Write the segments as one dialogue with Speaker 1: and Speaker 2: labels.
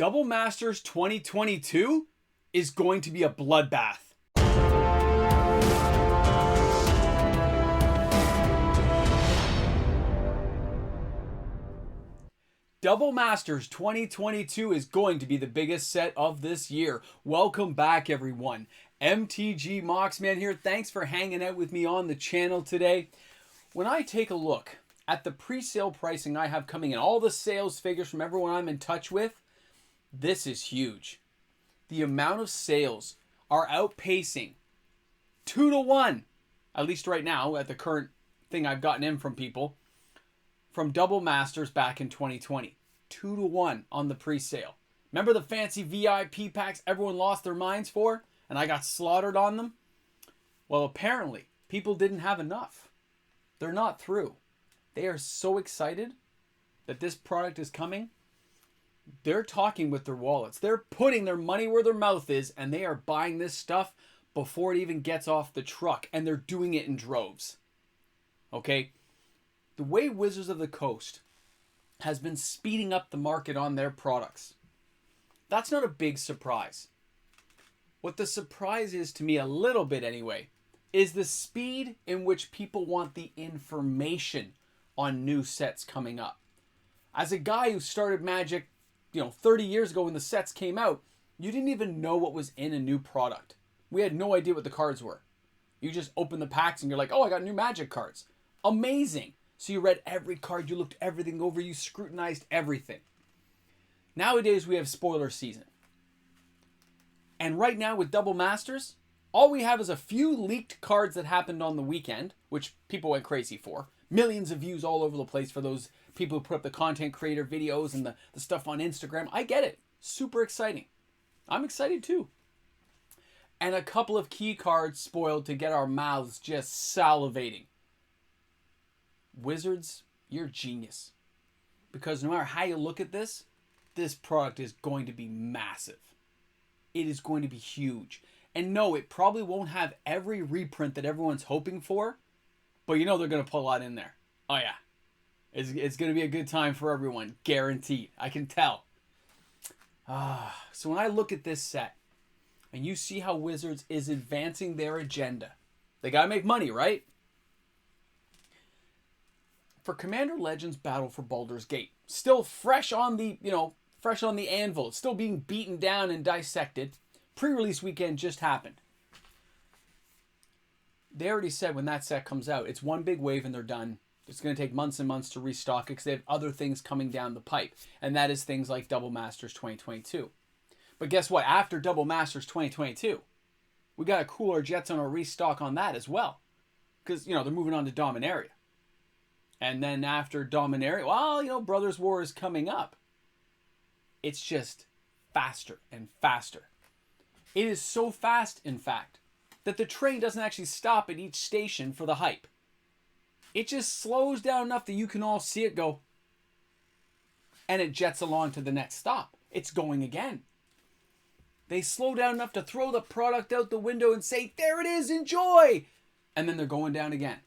Speaker 1: Double Masters 2022 is going to be a bloodbath. Double Masters 2022 is going to be the biggest set of this year. Welcome back, everyone. MTG Moxman here. Thanks for hanging out with me on the channel today. When I take a look at the pre-sale pricing I have coming in, all the sales figures from everyone I'm in touch with, this is huge. The amount of sales are outpacing 2-to-1, at least right now at the current thing I've gotten in from people, from Double Masters back in 2020. 2-to-1 on the pre-sale. Remember the fancy VIP packs everyone lost their minds for and I got slaughtered on them? Well, apparently people didn't have enough. They're not through. They are so excited that this product is coming. They're talking with their wallets. They're putting their money where their mouth is, and they are buying this stuff before it even gets off the truck, and they're doing it in droves. Okay? The way Wizards of the Coast has been speeding up the market on their products, that's not a big surprise. What the surprise is to me, a little bit anyway, is the speed in which people want the information on new sets coming up. As a guy who started Magic, 30 years ago when the sets came out, you didn't even know what was in a new product. We had no idea what the cards were. You just open the packs and you're like, oh, I got new Magic cards. Amazing. So you read every card, you looked everything over, you scrutinized everything. Nowadays we have spoiler season. And right now with Double Masters, all we have is a few leaked cards that happened on the weekend, which people went crazy for. Millions of views all over the place for those people who put up the content creator videos and the stuff on Instagram. I get it. Super exciting. I'm excited too. And a couple of key cards spoiled to get our mouths just salivating. Wizards, you're genius. Because no matter how you look at this product is going to be massive. It is going to be huge. And no, it probably won't have every reprint that everyone's hoping for, but they're going to put a lot in there. Oh yeah. It's going to be a good time for everyone. Guaranteed. I can tell. So when I look at this set, and you see how Wizards is advancing their agenda, they got to make money, right? For Commander Legends Battle for Baldur's Gate, still fresh on the anvil, it's still being beaten down and dissected. Pre-release weekend just happened. They already said when that set comes out, it's one big wave and they're done. It's going to take months and months to restock it because they have other things coming down the pipe. And that is things like Double Masters 2022. But guess what? After Double Masters 2022, we got to cool our jets on a restock on that as well. Because, they're moving on to Dominaria. And then after Dominaria, Brothers War is coming up. It's just faster and faster. It is so fast, in fact, that the train doesn't actually stop at each station for the hype. It just slows down enough that you can all see it go. And it jets along to the next stop. It's going again. They slow down enough to throw the product out the window and say, there it is, enjoy! And then they're going down again.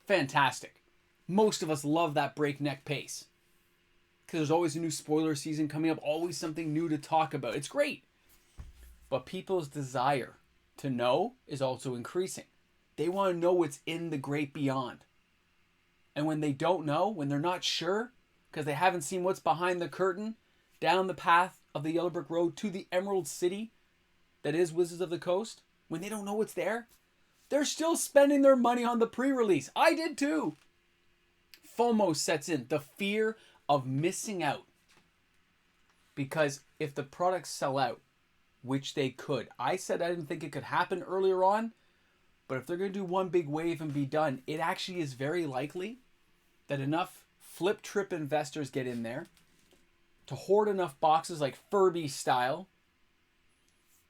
Speaker 1: Fantastic. Most of us love that breakneck pace. Because there's always a new spoiler season coming up, always something new to talk about. It's great. But people's desire to know is also increasing. They want to know what's in the great beyond. And when they don't know, when they're not sure, because they haven't seen what's behind the curtain, down the path of the Yellow Brick Road to the Emerald City that is Wizards of the Coast, when they don't know what's there, they're still spending their money on the pre-release. I did too. FOMO sets in, the fear of missing out. Because if the products sell out, which they could. I said I didn't think it could happen earlier on, but if they're going to do one big wave and be done, it actually is very likely that enough flip trip investors get in there to hoard enough boxes like Furby style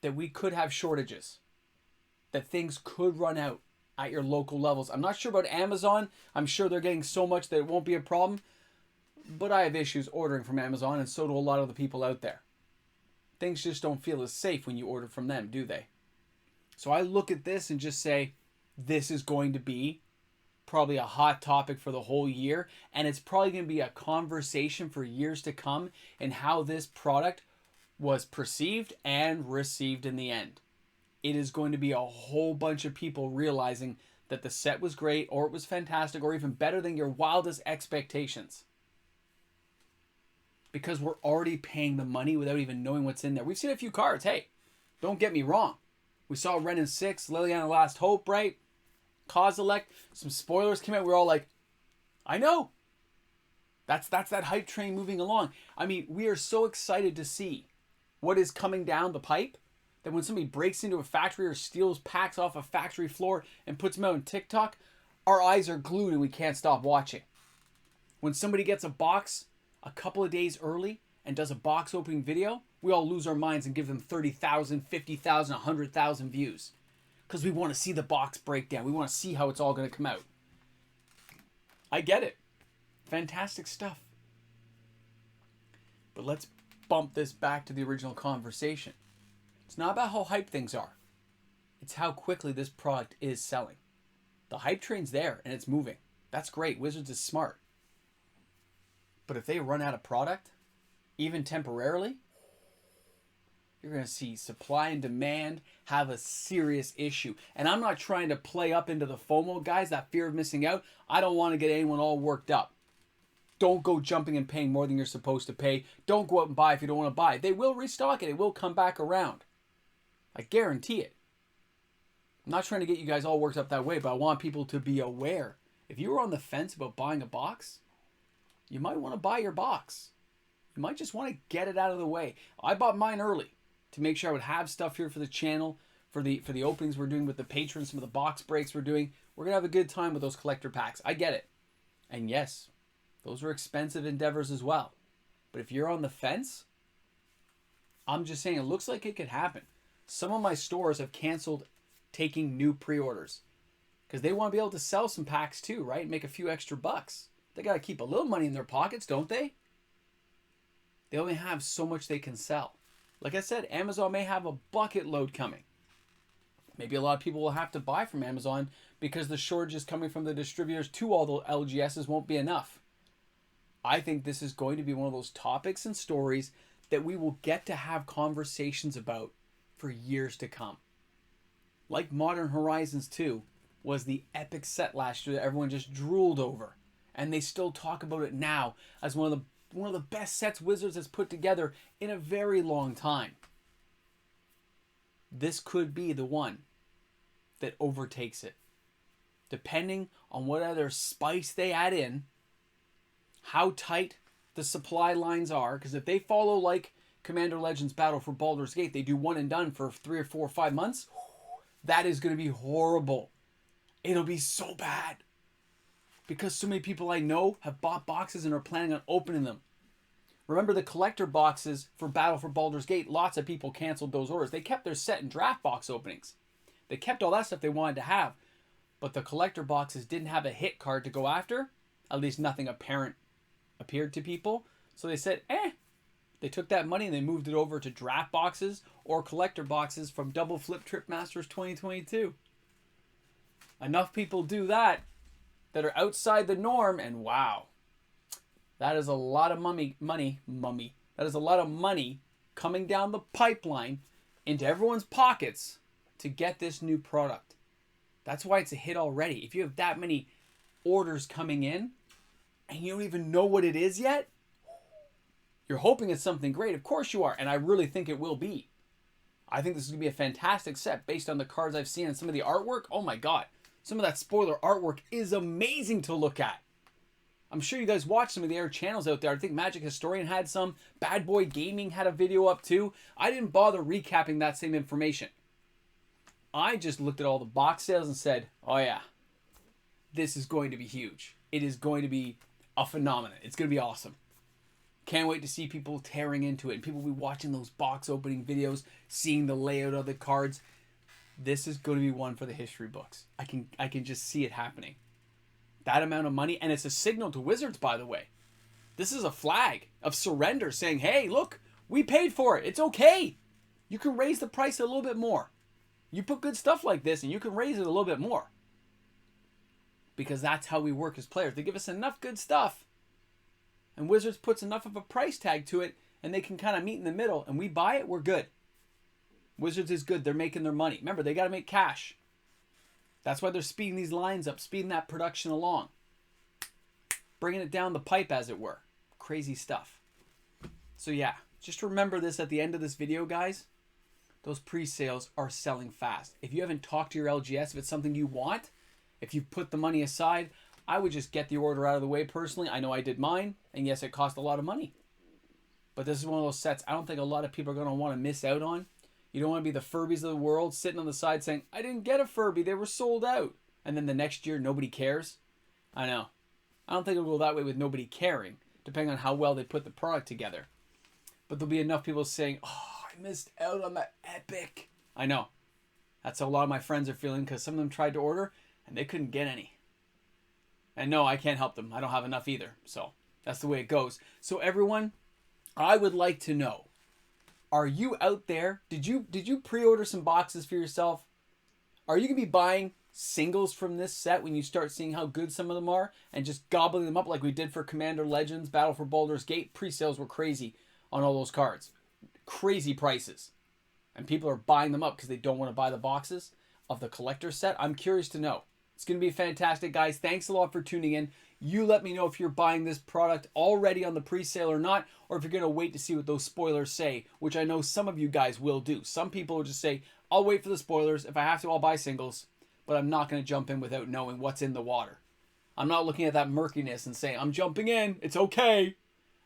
Speaker 1: that we could have shortages, that things could run out at your local levels. I'm not sure about Amazon. I'm sure they're getting so much that it won't be a problem, but I have issues ordering from Amazon, and so do a lot of the people out there. Things just don't feel as safe when you order from them, do they? So I look at this and just say, this is going to be probably a hot topic for the whole year, and it's probably going to be a conversation for years to come in how this product was perceived and received in the end. It is going to be a whole bunch of people realizing that the set was great, or it was fantastic, or even better than your wildest expectations. Because we're already paying the money without even knowing what's in there. We've seen a few cards. Hey, don't get me wrong. We saw Ren in 6, Liliana Last Hope, right? Kozilek. Some spoilers came out. We're all like, I know. That's that hype train moving along. I mean, we are so excited to see what is coming down the pipe that when somebody breaks into a factory or steals packs off a factory floor and puts them out on TikTok, our eyes are glued and we can't stop watching. When somebody gets a box a couple of days early and does a box opening video, we all lose our minds and give them 30,000, 50,000, 100,000 views. Because we want to see the box breakdown. We want to see how it's all going to come out. I get it. Fantastic stuff. But let's bump this back to the original conversation. It's not about how hype things are. It's how quickly this product is selling. The hype train's there and it's moving. That's great. Wizards is smart. But if they run out of product, even temporarily, you're going to see supply and demand have a serious issue. And I'm not trying to play up into the FOMO, guys, that fear of missing out. I don't want to get anyone all worked up. Don't go jumping and paying more than you're supposed to pay. Don't go out and buy if you don't want to buy. They will restock it. It will come back around. I guarantee it. I'm not trying to get you guys all worked up that way, but I want people to be aware. If you were on the fence about buying a box, you might want to buy your box. You might just want to get it out of the way. I bought mine early to make sure I would have stuff here for the channel, for the openings we're doing with the patrons, some of the box breaks we're doing. We're going to have a good time with those collector packs. I get it. And yes, those are expensive endeavors as well. But if you're on the fence, I'm just saying it looks like it could happen. Some of my stores have canceled taking new pre-orders because they want to be able to sell some packs too, right? Make a few extra bucks. They got to keep a little money in their pockets, don't they? They only have so much they can sell. Like I said, Amazon may have a bucket load coming. Maybe a lot of people will have to buy from Amazon because the shortages coming from the distributors to all the LGSs won't be enough. I think this is going to be one of those topics and stories that we will get to have conversations about for years to come. Like Modern Horizons 2 was the epic set last year that everyone just drooled over. And they still talk about it now as one of the best sets Wizards has put together in a very long time. This could be the one that overtakes it. Depending on what other spice they add in, how tight the supply lines are, because if they follow like Commander Legends Battle for Baldur's Gate, they do one and done for 3 or 4 or 5 months, that is going to be horrible. It'll be so bad. Because so many people I know have bought boxes and are planning on opening them. Remember the collector boxes for Battle for Baldur's Gate, lots of people canceled those orders. They kept their set and draft box openings. They kept all that stuff they wanted to have. But the collector boxes didn't have a hit card to go after. At least nothing apparent appeared to people. So they said, They took that money and they moved it over to draft boxes or collector boxes from Double Flip Trip Masters 2022. Enough people do that are outside the norm, and wow, that is a lot of money. That is a lot of money coming down the pipeline into everyone's pockets to get this new product. That's why it's a hit already. If you have that many orders coming in and you don't even know what it is yet, you're hoping it's something great. Of course you are, and I really think it will be. I think this is going to be a fantastic set based on the cards I've seen and some of the artwork. Oh my god. Some of that spoiler artwork is amazing to look at. I'm sure you guys watched some of the other channels out there. I think Magic Historian had some. Bad Boy Gaming had a video up too. I didn't bother recapping that same information. I just looked at all the box sales and said, oh yeah, this is going to be huge. It is going to be a phenomenon. It's going to be awesome. Can't wait to see people tearing into it. And people will be watching those box opening videos, seeing the layout of the cards. This is going to be one for the history books. I can just see it happening. That amount of money, and it's a signal to Wizards, by the way. This is a flag of surrender saying, hey, look, we paid for it. It's okay. You can raise the price a little bit more. You put good stuff like this, and you can raise it a little bit more. Because that's how we work as players. They give us enough good stuff, and Wizards puts enough of a price tag to it, and they can kind of meet in the middle and we buy it, we're good. Wizards is good. They're making their money. Remember, they got to make cash. That's why they're speeding these lines up, speeding that production along. Bringing it down the pipe, as it were. Crazy stuff. So yeah, just remember this at the end of this video, guys. Those pre-sales are selling fast. If you haven't talked to your LGS, if it's something you want, if you've put the money aside, I would just get the order out of the way personally. I know I did mine, and yes, it cost a lot of money. But this is one of those sets I don't think a lot of people are going to want to miss out on. You don't want to be the Furbies of the world sitting on the side saying, I didn't get a Furby, they were sold out. And then the next year, nobody cares. I know. I don't think it'll go that way with nobody caring, depending on how well they put the product together. But there'll be enough people saying, oh, I missed out on that epic. I know. That's how a lot of my friends are feeling, because some of them tried to order and they couldn't get any. And no, I can't help them. I don't have enough either. So that's the way it goes. So everyone, I would like to know, are you out there? Did you pre-order some boxes for yourself? Are you going to be buying singles from this set when you start seeing how good some of them are and just gobbling them up like we did for Commander Legends, Battle for Baldur's Gate? Pre-sales were crazy on all those cards. Crazy prices. And people are buying them up because they don't want to buy the boxes of the collector set. I'm curious to know. It's going to be fantastic, guys. Thanks a lot for tuning in. You let me know if you're buying this product already on the pre-sale or not, or if you're going to wait to see what those spoilers say, which I know some of you guys will do. Some people will just say, I'll wait for the spoilers. If I have to, I'll buy singles, but I'm not going to jump in without knowing what's in the water. I'm not looking at that murkiness and saying, I'm jumping in. It's okay.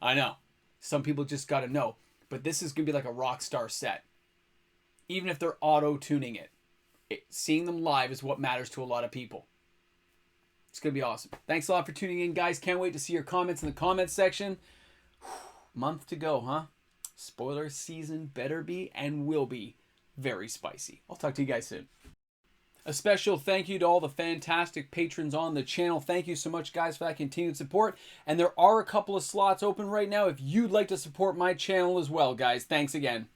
Speaker 1: I know. Some people just got to know. But this is going to be like a rock star set. Even if they're auto-tuning it. Seeing them live is what matters to a lot of people. It's going to be awesome. Thanks a lot for tuning in, guys. Can't wait to see your comments in the comments section. Month to go, huh? Spoiler season better be and will be very spicy. I'll talk to you guys soon. A special thank you to all the fantastic patrons on the channel. Thank you so much, guys, for that continued support. And there are a couple of slots open right now if you'd like to support my channel as well, guys. Thanks again.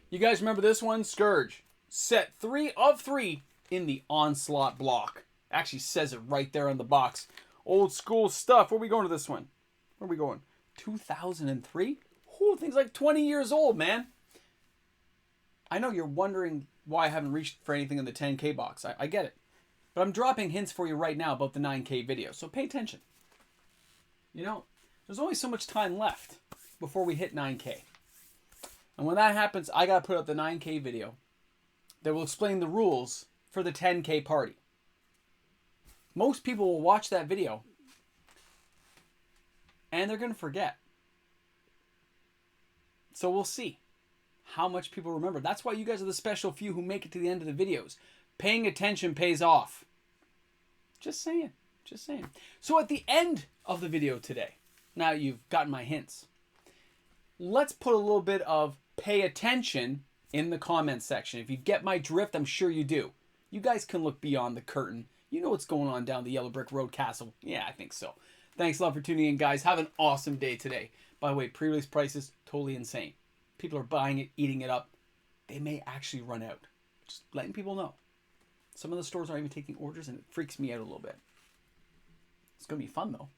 Speaker 1: You guys remember this one? Scourge. Set 3 of 3 in the Onslaught block. Actually says it right there on the box. Old school stuff. Where are we going to this one? Where are we going? 2003? Ooh, thing's like 20 years old, man. I know you're wondering why I haven't reached for anything in the 10K box. I get it. But I'm dropping hints for you right now about the 9K video. So pay attention. You know, there's only so much time left before we hit 9K. And when that happens, I got to put up the 9K video that will explain the rules for the 10K party. Most people will watch that video and they're going to forget. So we'll see how much people remember. That's why you guys are the special few who make it to the end of the videos. Paying attention pays off. Just saying. Just saying. So at the end of the video today, now you've gotten my hints, let's put a little bit of pay attention in the comments section. If you get my drift, I'm sure you do. You guys can look beyond the curtain. You know what's going on down the Yellow Brick Road Castle. Yeah, I think so. Thanks a lot for tuning in, guys. Have an awesome day today. By the way, pre-release prices, totally insane. People are buying it, eating it up. They may actually run out. Just letting people know. Some of the stores aren't even taking orders, and it freaks me out a little bit. It's going to be fun, though.